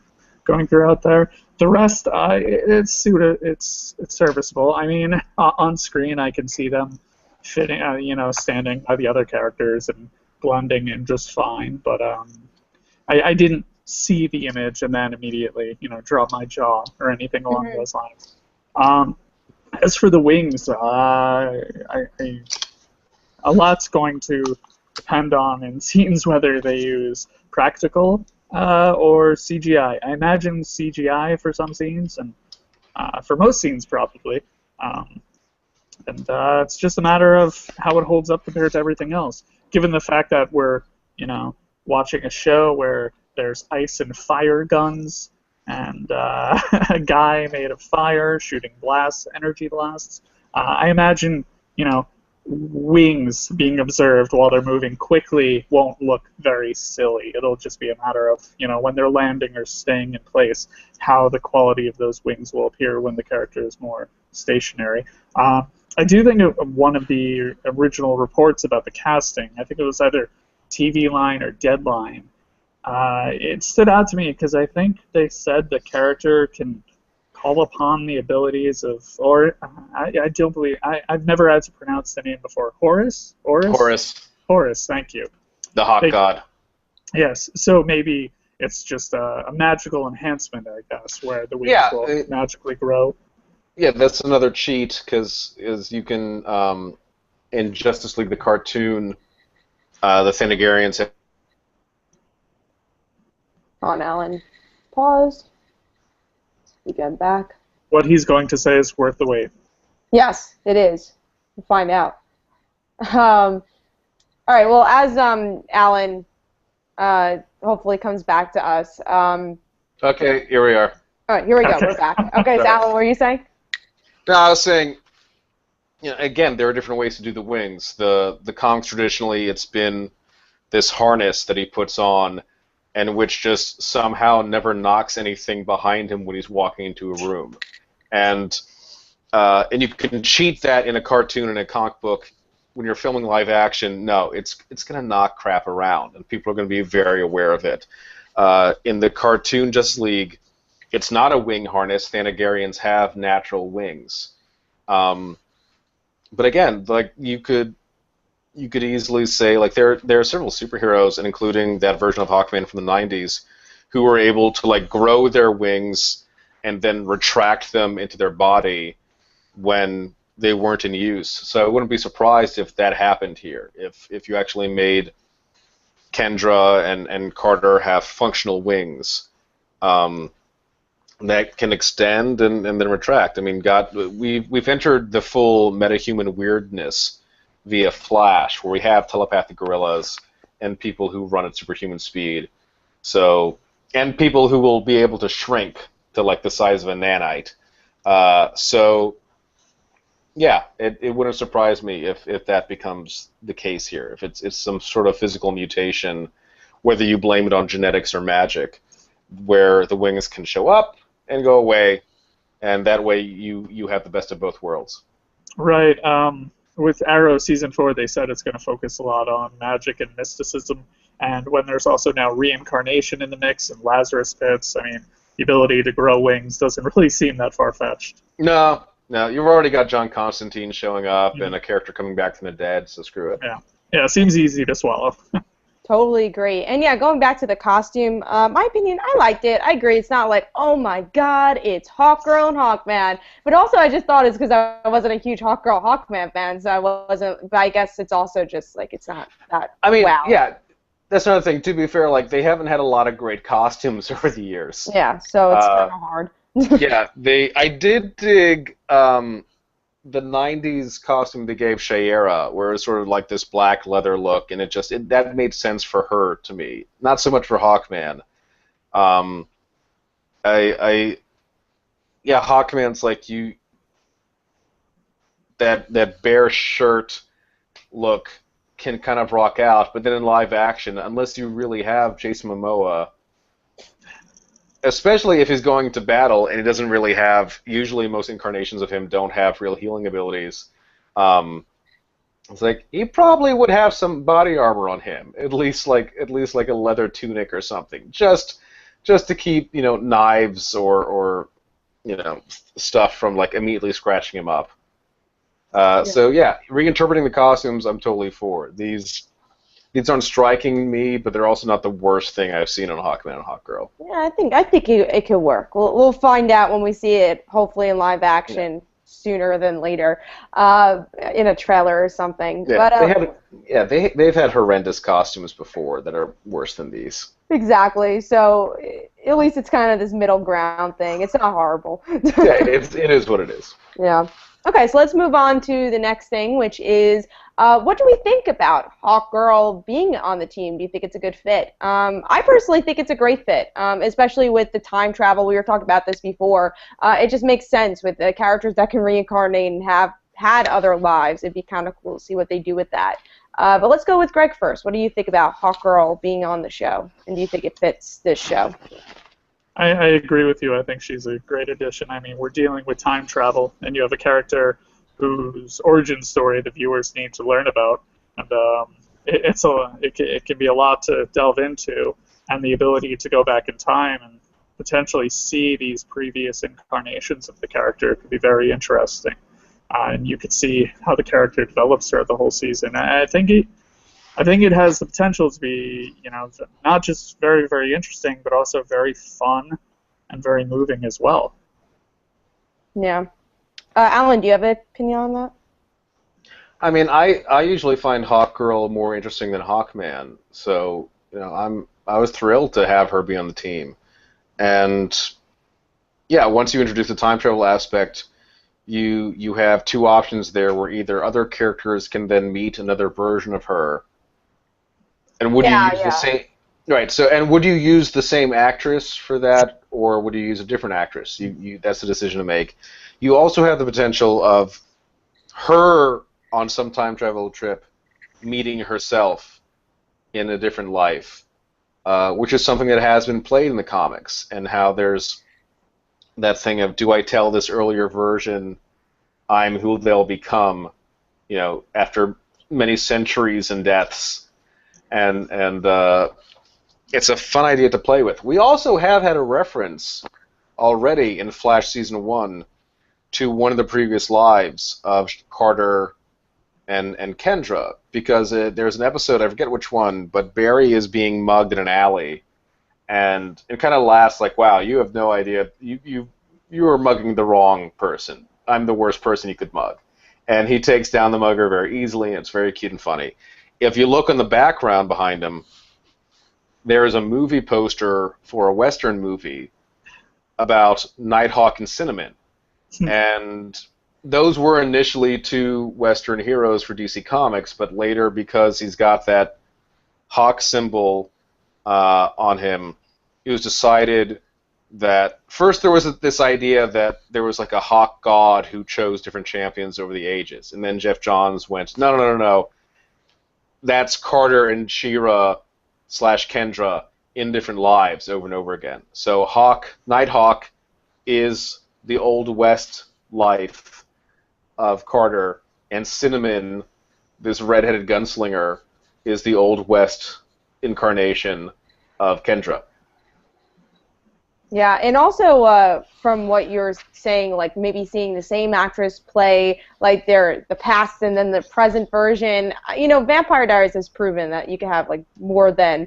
B: going throughout there. The rest, it's serviceable. I mean, on screen I can see them fitting, standing by the other characters and blending in just fine, but I didn't see the image and then immediately, drop my jaw or anything along those lines. As for the wings, a lot's going to depend on in scenes whether they use practical or CGI. I imagine CGI for some scenes, and for most scenes probably. It's just a matter of how it holds up compared to everything else. Given the fact that we're, watching a show where there's ice and fire guns, and a guy made of fire shooting energy blasts. I imagine, wings being observed while they're moving quickly won't look very silly. It'll just be a matter of, when they're landing or staying in place, how the quality of those wings will appear when the character is more stationary. I do think of one of the original reports about the casting, I think it was either TV Line or Deadline, it stood out to me because I think they said the character can call upon the abilities of, I don't believe, I've never had to pronounce the name before. Horus? Horus, thank you.
C: The Hawk God.
B: Yes, so maybe it's just a magical enhancement, I guess, where the wings will magically grow.
C: Yeah, that's another cheat, because you can, in Justice League the cartoon, the Thanagarians have...
A: On Alan. Pause. We get back.
B: What he's going to say is worth the wait.
A: Yes, it is. We'll find out. All right. Well, as Alan hopefully comes back to us.
C: Okay, here we are.
A: All right, here we go. We're back. Okay, so Alan, what were you saying?
C: No, I was saying, again, there are different ways to do the wings. The comics traditionally, it's been this harness that he puts on, and which just somehow never knocks anything behind him when he's walking into a room, and you can cheat that in a cartoon and a comic book. When you're filming live action, no, it's going to knock crap around, and people are going to be very aware of it. In the cartoon Justice League, it's not a wing harness. Thanagarians have natural wings, but again, like you could easily say, like there are several superheroes, and including that version of Hawkman from the '90s, who were able to like grow their wings and then retract them into their body when they weren't in use. So I wouldn't be surprised if that happened here. If you actually made Kendra and Carter have functional wings that can extend and then retract. I mean, we've entered the full metahuman weirdness via Flash, where we have telepathic gorillas and people who run at superhuman speed. So, and people who will be able to shrink to like the size of a nanite. So, yeah, it wouldn't surprise me if that becomes the case here. If it's some sort of physical mutation, whether you blame it on genetics or magic, where the wings can show up and go away, and that way you have the best of both worlds.
B: Right. With Arrow Season 4, they said it's going to focus a lot on magic and mysticism, and when there's also now reincarnation in the mix and Lazarus Pits, I mean, the ability to grow wings doesn't really seem that far-fetched.
C: No, you've already got John Constantine showing up and a character coming back from the dead, so screw it.
B: Yeah, it seems easy to swallow.
A: Totally agree. And yeah, going back to the costume, my opinion, I liked it. I agree. It's not like, oh my god, it's Hawkgirl and Hawkman. But also, I just thought it's because I wasn't a huge Hawkgirl Hawkman fan, so I wasn't. But I guess it's also just like it's not that.
C: I mean,
A: wow.
C: Yeah, that's another thing. To be fair, like they haven't had a lot of great costumes over the years.
A: Yeah, so it's kind of hard.
C: Yeah, I did dig the '90s costume they gave Shayera, where it was sort of like this black leather look, and that made sense for her to me, not so much for Hawkman. Hawkman's like that bare shirt look can kind of rock out, but then in live action, unless you really have Jason Momoa, especially if he's going to battle and he doesn't really have, usually most incarnations of him don't have real healing abilities, it's like he probably would have some body armor on him, at least like a leather tunic or something, just to keep knives or stuff from like immediately scratching him up. So yeah, reinterpreting the costumes, I'm totally for. These aren't striking me, but they're also not the worst thing I've seen on Hawkman and Hawkgirl.
A: Yeah, I think it could work. We'll find out when we see it, hopefully in live action sooner than later, in a trailer or something.
C: Yeah, but, they've had horrendous costumes before that are worse than these.
A: Exactly. So at least it's kind of this middle ground thing. It's not horrible.
C: Yeah, it is what it is.
A: Yeah. Okay, so let's move on to the next thing, which is what do we think about Hawkgirl being on the team? Do you think it's a good fit? I personally think it's a great fit, especially with the time travel. We were talking about this before. It just makes sense with the characters that can reincarnate and have had other lives. It'd be kind of cool to see what they do with that. But let's go with Gregg first. What do you think about Hawkgirl being on the show? And do you think it fits this show?
B: I agree with you. I think she's a great addition. I mean, we're dealing with time travel, and you have a character whose origin story the viewers need to learn about, and it can be a lot to delve into, and the ability to go back in time and potentially see these previous incarnations of the character could be very interesting, and you could see how the character develops throughout the whole season. I think it has the potential to be, not just very, very interesting, but also very fun and very moving as well.
A: Yeah. Alan, do you have an opinion on that?
C: I mean, I usually find Hawkgirl more interesting than Hawkman, so I was thrilled to have her be on the team, and yeah, once you introduce the time travel aspect, you have two options there where either other characters can then meet another version of her, and would you
A: Yeah,
C: use the
A: yeah.
C: same? Right. So, and would you use the same actress for that, or would you use a different actress? That's the decision to make. You also have the potential of her on some time travel trip meeting herself in a different life, which is something that has been played in the comics, and how there's that thing of, do I tell this earlier version I'm who they'll become, after many centuries and deaths, and it's a fun idea to play with. We also have had a reference already in Flash Season 1 to one of the previous lives of Carter and Kendra, because there's an episode, I forget which one, but Barry is being mugged in an alley, and it kind of laughs like, wow, you have no idea, you are mugging the wrong person. I'm the worst person you could mug. And he takes down the mugger very easily, and it's very cute and funny. If you look in the background behind him, there is a movie poster for a Western movie about Nighthawk and Cinnamon. And those were initially two Western heroes for DC Comics, but later, because he's got that hawk symbol on him, it was decided that first there was this idea that there was like a hawk god who chose different champions over the ages, and then Jeff Johns went, no, that's Carter and Shayera / Kendra in different lives over and over again. So Nighthawk is the Old West life of Carter, and Cinnamon, this redheaded gunslinger, is the Old West incarnation of Kendra.
A: Yeah, and also from what you're saying, like maybe seeing the same actress play like the past and then the present version. Vampire Diaries has proven that you can have like more than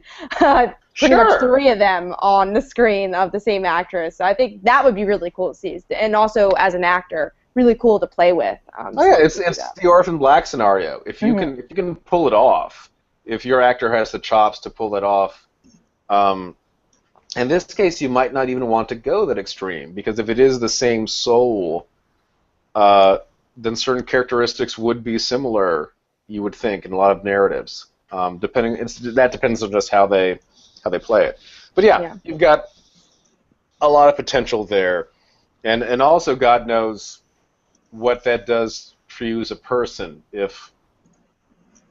A: pretty much 3 of them on the screen of the same actress. So I think that would be really cool to see, and also as an actor, really cool to play with.
C: It's the Orphan Black scenario. If you can pull it off, if your actor has the chops to pull it off. In this case, you might not even want to go that extreme, because if it is the same soul, then certain characteristics would be similar, you would think, in a lot of narratives. That depends on just how they play it. But yeah, you've got a lot of potential there, and also God knows what that does for you as a person if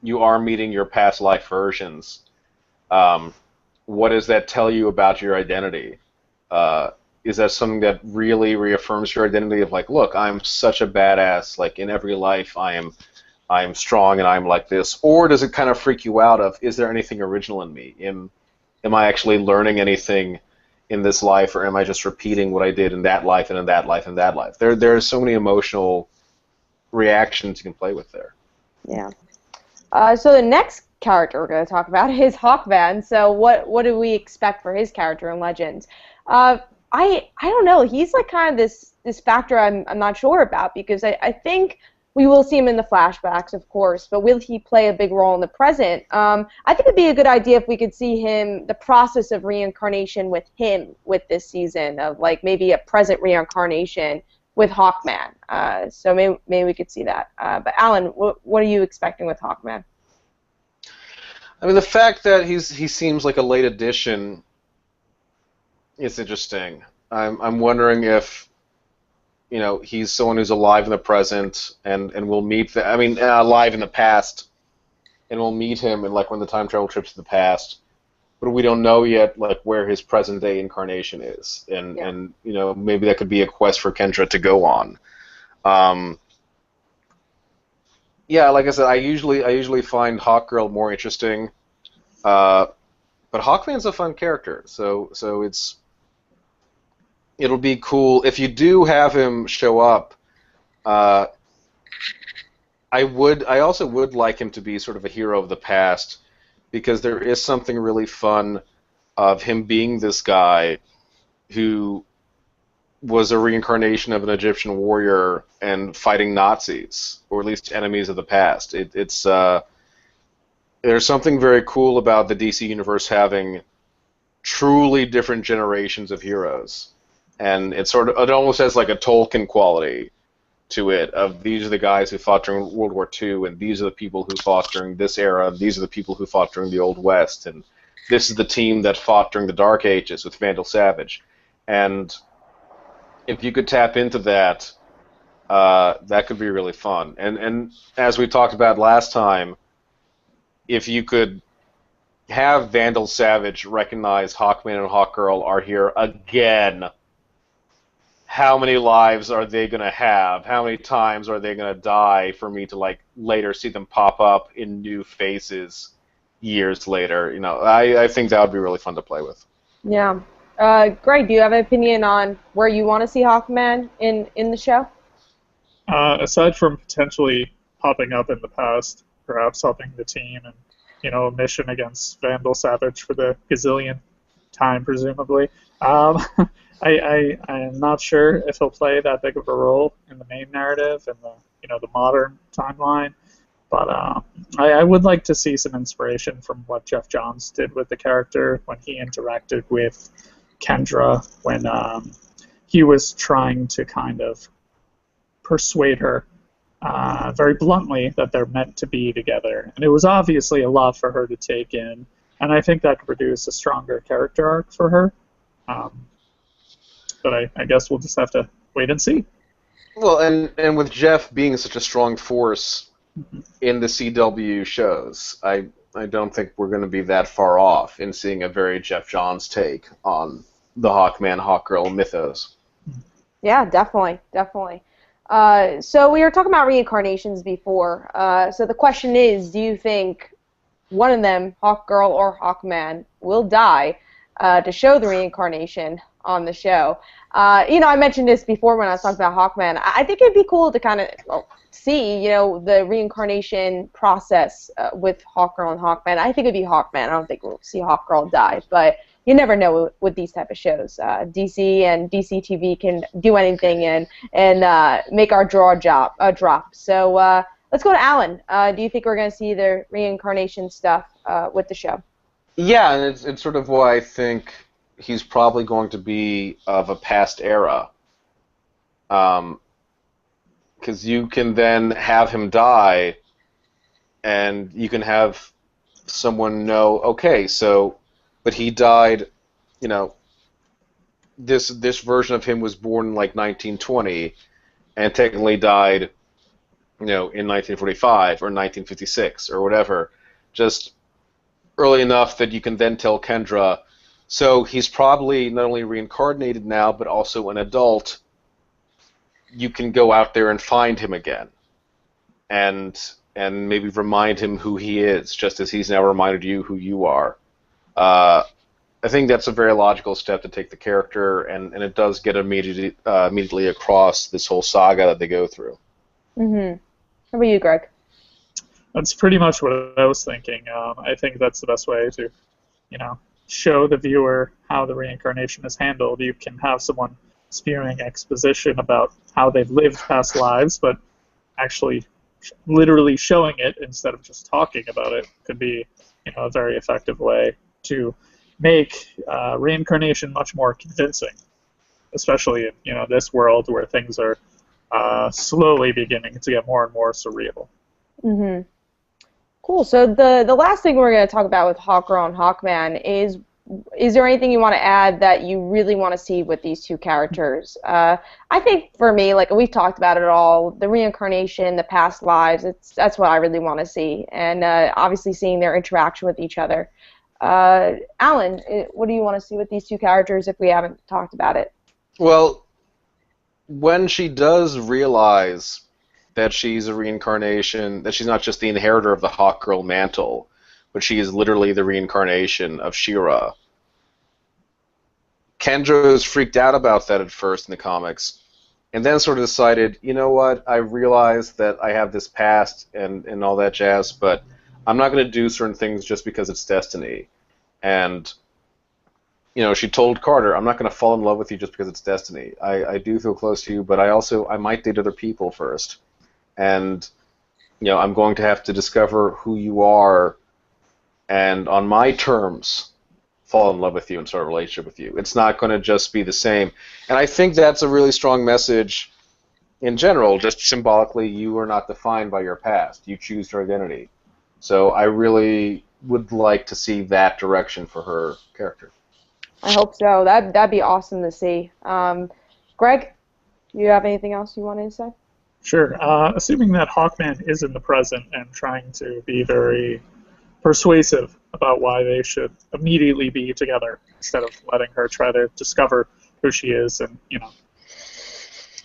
C: you are meeting your past life versions. What does that tell you about your identity? Is that something that really reaffirms your identity of like, look, I'm such a badass, like in every life I am strong and I'm like this? Or does it kind of freak you out of, is there anything original in me? Am I actually learning anything in this life, or am I just repeating what I did in that life and in that life and that life? There are so many emotional reactions you can play with there.
A: Yeah. So the next character we're going to talk about is Hawkman. So what do we expect for his character in Legends? I don't know. He's like kind of this factor I'm not sure about, because I think we will see him in the flashbacks, of course, but will he play a big role in the present? I think it'd be a good idea if we could see the process of reincarnation with him with this season, of like maybe a present reincarnation with Hawkman. So maybe we could see that. But Alan, what are you expecting with Hawkman?
C: I mean, the fact that he seems like a late addition is interesting. I'm wondering if he's someone who's alive in the present and we'll meet alive in the past, and we'll meet him and like when the time travel trips to the past, but we don't know yet like where his present day incarnation is, and maybe that could be a quest for Kendra to go on. Yeah, like I said, I usually find Hawkgirl more interesting, but Hawkman's a fun character, so it'll be cool if you do have him show up. I also would like him to be sort of a hero of the past, because there is something really fun of him being this guy who was a reincarnation of an Egyptian warrior and fighting Nazis, or at least enemies of the past. There's something very cool about the DC universe having truly different generations of heroes. and it almost has like a Tolkien quality to it. Of these are the guys who fought during World War II, and these are the people who fought during this era, and these are the people who fought during the Old West, and this is the team that fought during the Dark Ages with Vandal Savage. And if you could tap into that, that could be really fun. And as we talked about last time, if you could have Vandal Savage recognize Hawkman and Hawkgirl are here again, how many lives are they going to have? How many times are they going to die for me to like later see them pop up in new faces years later? You know, I think that would be really fun to play with.
A: Yeah. Greg, do you have an opinion on where you want to see Hawkman in the show?
B: Aside from potentially popping up in the past, perhaps helping the team and, you know, a mission against Vandal Savage for the gazillionth time, presumably. I am not sure if he'll play that big of a role in the main narrative and the modern timeline, but I would like to see some inspiration from what Jeff Johns did with the character when he interacted with Kendra, when he was trying to kind of persuade her very bluntly that they're meant to be together. And it was obviously a lot for her to take in, and I think that could produce a stronger character arc for her. But I guess we'll just have to wait and see.
C: Well, and with Jeff being such a strong force in the CW shows, I don't think we're going to be that far off in seeing a very Jeff Johns take on the Hawkman, Hawkgirl mythos.
A: Yeah, definitely. So we were talking about reincarnations before. So the question is, do you think one of them, Hawkgirl or Hawkman, will die to show the reincarnation on the show? I mentioned this before when I was talking about Hawkman. I think it'd be cool to kind of see, the reincarnation process with Hawkgirl and Hawkman. I think it'd be Hawkman. I don't think we'll see Hawkgirl die, but you never know with these type of shows. DC and DC TV can do anything and make our draw drop. So let's go to Alan. Do you think we're going to see the reincarnation stuff with the show?
C: Yeah, and it's sort of why I think he's probably going to be of a past era. Because you can then have him die, and you can have someone know, okay, so, but he died, this version of him was born in like 1920, and technically died, in 1945 or 1956 or whatever, just early enough that you can then tell Kendra, so he's probably not only reincarnated now, but also an adult. You can go out there and find him again, and maybe remind him who he is, just as he's now reminded you who you are. I think that's a very logical step to take the character, and it does get immediately across this whole saga that they go through.
A: Mm-hmm. How about you, Greg?
B: That's pretty much what I was thinking. I think that's the best way to, show the viewer how the reincarnation is handled. You can have someone spewing exposition about how they've lived past lives, but actually literally showing it instead of just talking about it could be, a very effective way to make reincarnation much more convincing, especially in this world where things are slowly beginning to get more and more surreal.
A: Mm-hmm. Cool. So the last thing we're going to talk about with Hawkgirl and Hawkman is there anything you want to add that you really want to see with these two characters? I think for me, like we've talked about it all, the reincarnation, the past lives, that's what I really want to see, and obviously seeing their interaction with each other. Alan, what do you want to see with these two characters if we haven't talked about it?
C: Well, when she does realize that she's a reincarnation, that she's not just the inheritor of the Hawkgirl mantle, but she is literally the reincarnation of She-Ra. Kendra was freaked out about that at first in the comics, and then sort of decided, you know what, I realized that I have this past and all that jazz, but I'm not going to do certain things just because it's destiny. And, she told Carter, I'm not going to fall in love with you just because it's destiny. I do feel close to you, but I might date other people first. And, I'm going to have to discover who you are and on my terms fall in love with you and start a relationship with you. It's not going to just be the same. And I think that's a really strong message in general. Just symbolically, you are not defined by your past. You choose your identity. So I really would like to see that direction for her character.
A: I hope so. That'd be awesome to see. Greg, do you have anything else you wanted to say?
B: Sure. Assuming that Hawkman is in the present and trying to be very persuasive about why they should immediately be together instead of letting her try to discover who she is and,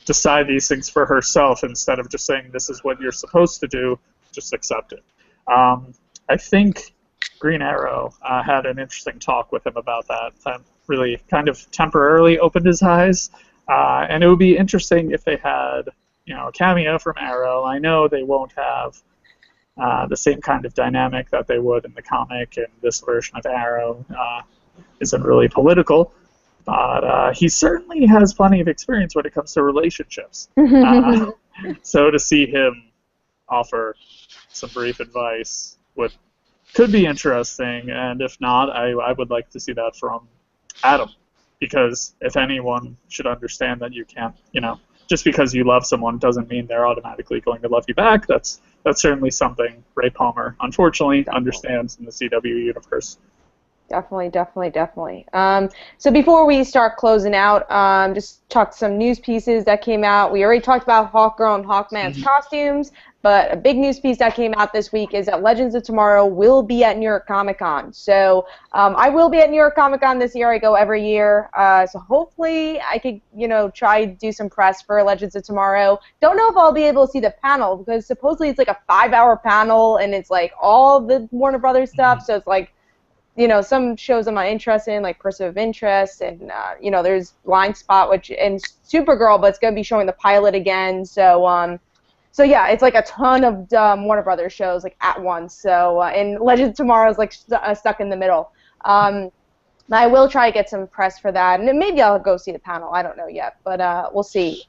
B: decide these things for herself instead of just saying this is what you're supposed to do, just accept it. I think Green Arrow had an interesting talk with him about that really kind of temporarily opened his eyes. And it would be interesting if they had, a cameo from Arrow. I know they won't have the same kind of dynamic that they would in the comic, and this version of Arrow isn't really political, but he certainly has plenty of experience when it comes to relationships. So to see him offer some brief advice could be interesting, and if not, I would like to see that from Adam, because if anyone should understand that you can't, just because you love someone doesn't mean they're automatically going to love you back. That's certainly something Ray Palmer, unfortunately, understands in the CW universe.
A: Definitely. So before we start closing out, just talk some news pieces that came out. We already talked about Hawkgirl and Hawkman's costumes, but a big news piece that came out this week is that Legends of Tomorrow will be at New York Comic Con. So I will be at New York Comic Con this year. I go every year. So hopefully I could, try to do some press for Legends of Tomorrow. Don't know if I'll be able to see the panel because supposedly it's like a 5-hour panel and it's like all the Warner Brothers stuff. So it's like, some shows I'm not interested in, like Person of Interest, and, there's Blind Spot, and Supergirl, but it's going to be showing the pilot again. So yeah, it's like a ton of Warner Brothers shows, like, at once. So, and Legends of Tomorrow is, like, stuck in the middle. I will try to get some press for that, and maybe I'll go see the panel. I don't know yet, but we'll see.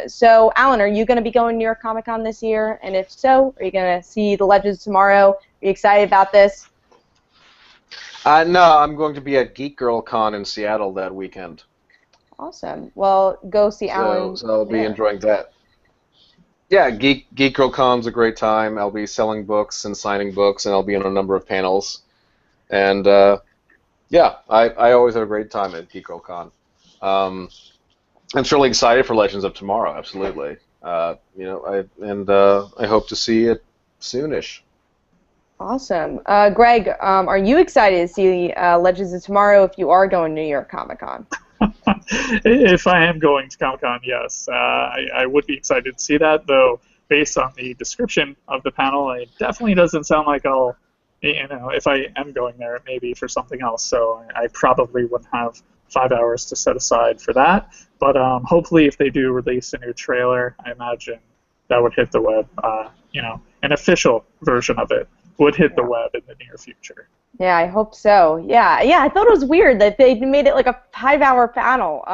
A: So, Alan, are you going to be going to New York Comic Con this year? And if so, are you going to see the Legends of Tomorrow? Are you excited about this?
C: No, I'm going to be at Geek Girl Con in Seattle that weekend.
A: Awesome. Well, go see Alan.
C: So I'll be enjoying that. Yeah, Geek Girl Con's a great time. I'll be selling books and signing books, and I'll be on a number of panels. And yeah, I always have a great time at Geek Girl Con. I'm certainly excited for Legends of Tomorrow. Absolutely. I hope to see it soonish.
A: Awesome. Greg, are you excited to see Legends of Tomorrow if you are going to New York Comic Con?
B: If I am going to Comic Con, yes. I would be excited to see that, though based on the description of the panel, it definitely doesn't sound like I'll, if I am going there, it may be for something else. So I probably wouldn't have 5 hours to set aside for that. But hopefully if they do release a new trailer, I imagine that would hit the web, an official version of it would hit the web in the near future.
A: Yeah, I hope so. Yeah, I thought it was weird that they made it like a 5-hour panel.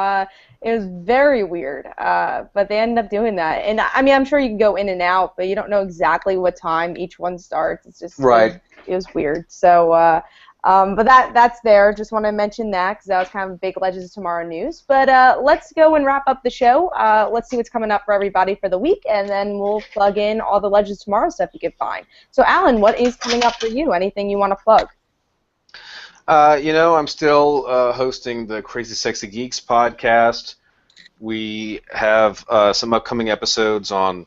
A: It was very weird, but they ended up doing that. And I mean, I'm sure you can go in and out, but you don't know exactly what time each one starts. It's just
C: right.
A: It was weird. So, but that's there. Just want to mention that because that was kind of big Legends of Tomorrow news. But let's go and wrap up the show. Let's see what's coming up for everybody for the week, and then we'll plug in all the Legends of Tomorrow stuff you can find. So, Alan, what is coming up for you? Anything you want to plug?
C: I'm still hosting the Crazy Sexy Geeks podcast. We have some upcoming episodes on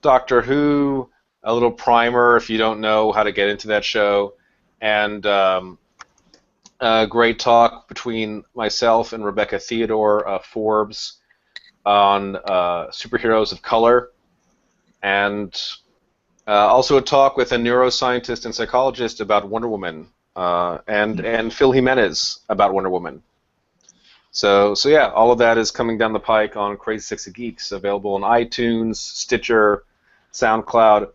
C: Doctor Who, a little primer if you don't know how to get into that show, and a great talk between myself and Rebecca Theodore of Forbes on superheroes of color, and also a talk with a neuroscientist and psychologist about Wonder Woman, and Phil Jimenez about Wonder Woman. So yeah, all of that is coming down the pike on Crazy Sexy Geeks, available on iTunes, Stitcher, SoundCloud.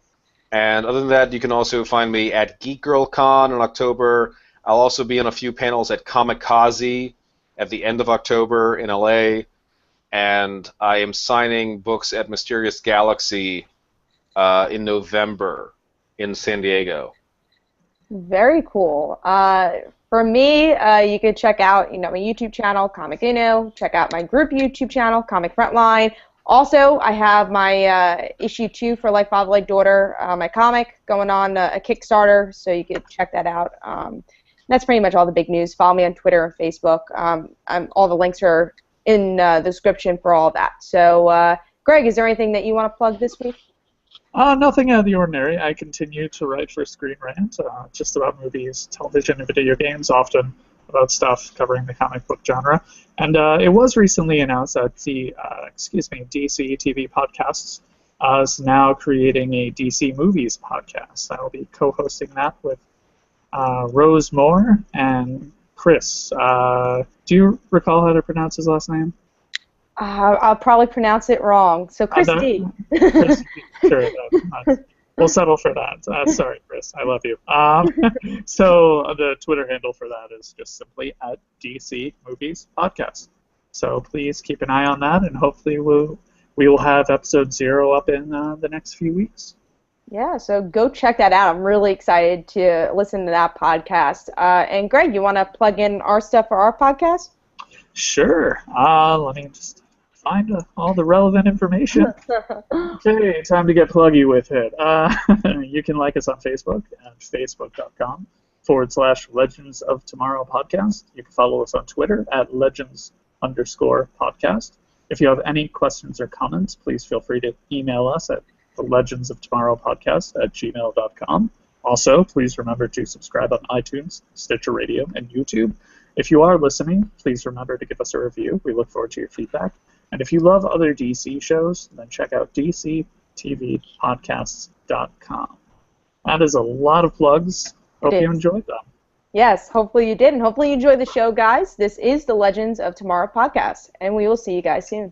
C: And other than that, you can also find me at Geek Girl Con in October. I'll also be on a few panels at Comikaze at the end of October in LA. And I am signing books at Mysterious Galaxy in November in San Diego.
A: Very cool. For me, you could check out, my YouTube channel, Comic Uno. Check out my group YouTube channel, Comic Frontline. Also, I have my issue 2 for Like Father, Like Daughter, my comic, going on a Kickstarter, so you could check that out. That's pretty much all the big news. Follow me on Twitter and Facebook. All the links are in the description for all of that. So, Greg, is there anything that you want to plug this week?
B: Nothing out of the ordinary. I continue to write for Screen Rant, just about movies, television, and video games, often about stuff covering the comic book genre. And it was recently announced that the DC TV Podcasts is now creating a DC Movies podcast. I will be co-hosting that with Rose Moore and Chris. Do you recall how to pronounce his last name?
A: I'll probably pronounce it wrong. So Chris D.
B: Chris, sure, we'll settle for that. Sorry, Chris. I love you. So the Twitter handle for that is just simply at DC Movies Podcast. So please keep an eye on that, and hopefully we will have episode 0 up in the next few weeks.
A: Yeah, so go check that out. I'm really excited to listen to that podcast. And Greg, you want to plug in our stuff for our podcast?
B: Sure. Let me just find all the relevant information. Okay, time to get pluggy with it. You can like us on Facebook at facebook.com/Legends of Tomorrow Podcast. You can follow us on Twitter at Legends_podcast. If you have any questions or comments, please feel free to email us at the Legends of Tomorrow Podcast at gmail.com. Also, please remember to subscribe on iTunes, Stitcher Radio, and YouTube. If you are listening, please remember to give us a review. We look forward to your feedback. And if you love other DC shows, then check out DCTVpodcasts.com. That is a lot of plugs. Hope you enjoyed them.
A: Yes, hopefully you did. And hopefully you enjoyed the show, guys. This is the Legends of Tomorrow podcast. And we will see you guys soon.